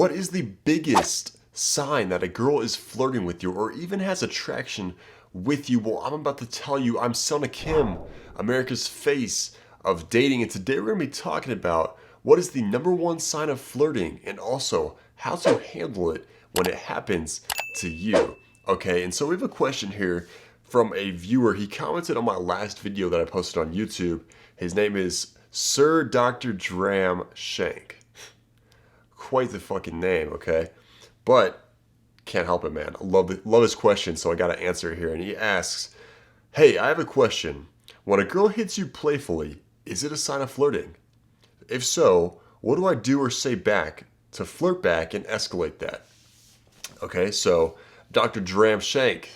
What is the biggest sign that a girl is flirting with you or even has attraction with you? Well, I'm about to tell you. I'm Selna Kim, America's face of dating, and today we're going to be talking about what is the number one sign of flirting and also how to handle it when it happens to you. Okay, and so we have a question here from a viewer. He commented on my last video that I posted on YouTube. His name is Sir Dr. Dram Shank. Quite the fucking name, okay? But can't help it, man. I love his question, so I gotta answer it here. And he asks, "Hey, I have a question. When a girl hits you playfully, is it a sign of flirting? If so, what do I do or say back to flirt back and escalate that?" Okay, so Dr. Dram Shank,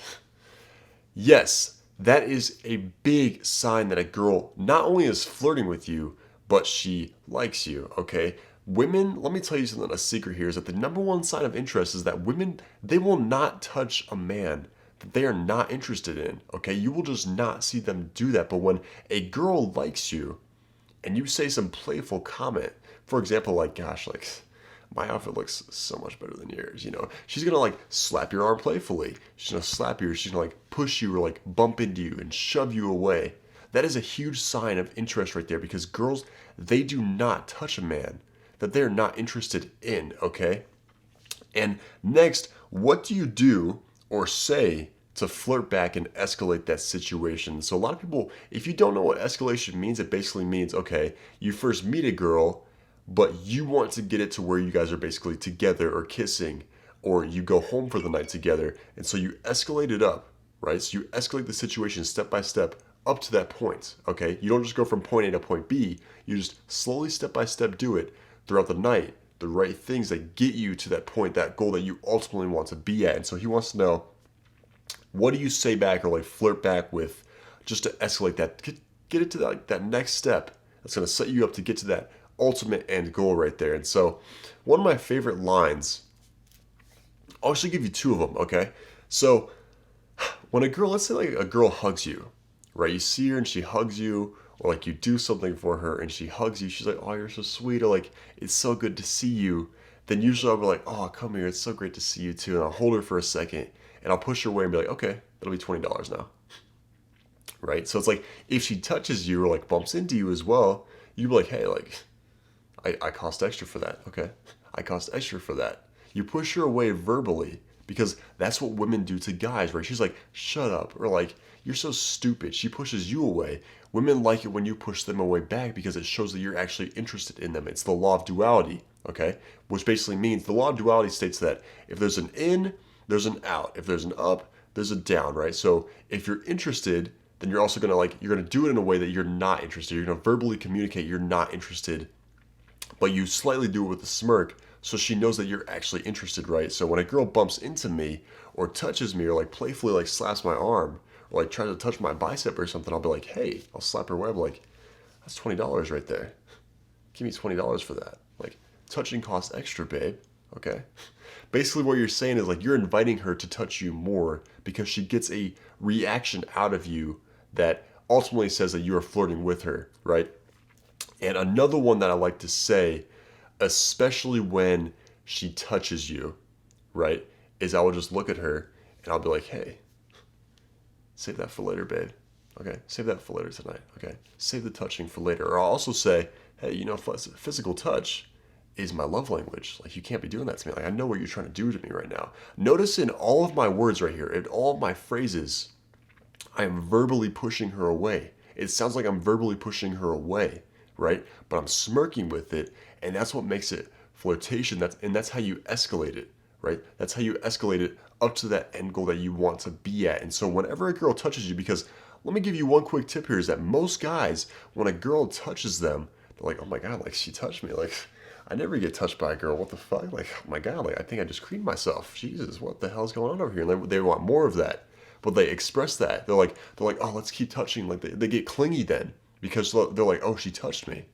yes, that is a big sign that a girl not only is flirting with you, but she likes you, okay? Women, let me tell you something, a secret here is that the number one sign of interest is that women, they will not touch a man that they are not interested in, okay? You will just not see them do that. But when a girl likes you and you say some playful comment, for example, like, gosh, like, my outfit looks so much better than yours, you know, she's gonna like slap your arm playfully. She's gonna slap you, she's gonna like push you or like bump into you and shove you away. That is a huge sign of interest right there because girls, they do not touch a man that they're not interested in, okay? And next, what do you do or say to flirt back and escalate that situation? So a lot of people, if you don't know what escalation means, it basically means, okay, you first meet a girl, but you want to get it to where you guys are basically together or kissing, or you go home for the night together, and so you escalate it up, right? So you escalate the situation step by step up to that point, okay? You don't just go from point A to point B, you just slowly step by step do it throughout the night, the right things that get you to that point, that goal that you ultimately want to be at. And so he wants to know, what do you say back or like flirt back with just to escalate that, get it to that, like, that next step that's going to set you up to get to that ultimate end goal right there. And so one of my favorite lines, I'll actually give you two of them, okay? So when a girl, let's say like a girl hugs you, right? You see her and she hugs you, or like you do something for her and she hugs you, she's like, "Oh, you're so sweet," or like, "It's so good to see you." Then usually I'll be like, "Oh, come here, it's so great to see you too." And I'll hold her for a second and I'll push her away and be like, "Okay, that'll be $20 now." Right? So it's like if she touches you or like bumps into you as well, you'd be like, "Hey, like, I cost extra for that." Okay. I cost extra for that. You push her away verbally because that's what women do to guys, right? She's like, "Shut up," or like, "You're so stupid." She pushes you away. Women like it when you push them away back because it shows that you're actually interested in them. It's the law of duality, okay? Which basically means the law of duality states that if there's an in, there's an out. If there's an up, there's a down, right? So if you're interested, then you're also gonna like, you're gonna do it in a way that you're not interested. You're gonna verbally communicate you're not interested, but you slightly do it with a smirk so she knows that you're actually interested, right? So when a girl bumps into me or touches me or like playfully like slaps my arm or like tries to touch my bicep or something, I'll be like, "Hey," I'll slap her away. I'll be like, "That's $20 right there. Give me $20 for that." Like, touching costs extra, babe. Okay? Basically what you're saying is like you're inviting her to touch you more because she gets a reaction out of you that ultimately says that you are flirting with her, right? And another one that I like to say, especially when she touches you, right, is I will just look at her and I'll be like, "Hey, save that for later, babe. Okay, save that for later tonight. Okay, save the touching for later." Or I'll also say, "Hey, you know, physical touch is my love language. Like, you can't be doing that to me. Like, I know what you're trying to do to me right now." Notice in all of my words right here, in all of my phrases, I am verbally pushing her away. It sounds like I'm verbally pushing her away, right? But I'm smirking with it, and that's what makes it flirtation. That's how you escalate it, right? That's how you escalate it up to that end goal that you want to be at. And so whenever a girl touches you, because let me give you one quick tip here is that most guys, when a girl touches them, they're like, "Oh my God, like she touched me. Like, I never get touched by a girl. What the fuck? Like, oh my God, like I think I just creamed myself. Jesus, what the hell's going on over here?" And they want more of that. But they express that. They're like, "Oh, let's keep touching." Like they get clingy then because they're like, "Oh, she touched me.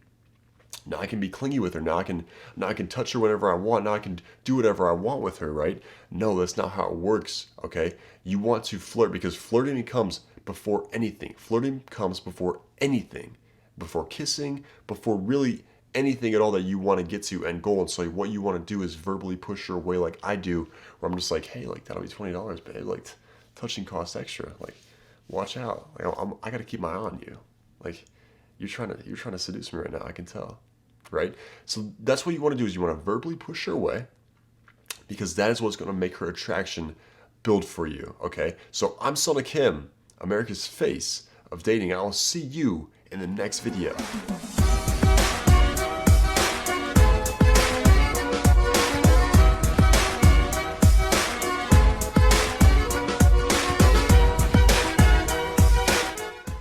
Now I can be clingy with her. Now I can touch her whenever I want. Now I can do whatever I want with her," right? No, that's not how it works, okay? You want to flirt because flirting comes before anything. Flirting comes before anything. Before kissing, before really anything at all that you want to get to end goal. And so what you want to do is verbally push her away like I do, where I'm just like, hey, like that'll be $20, babe. Like touching costs extra. Like watch out. Like, I got to keep my eye on you. Like you're trying to seduce me right now. I can tell, right? So that's what you want to do is you want to verbally push her away, because that is what's going to make her attraction build for you. Okay. So I'm Selna Kim, America's face of dating. I will see you in the next video.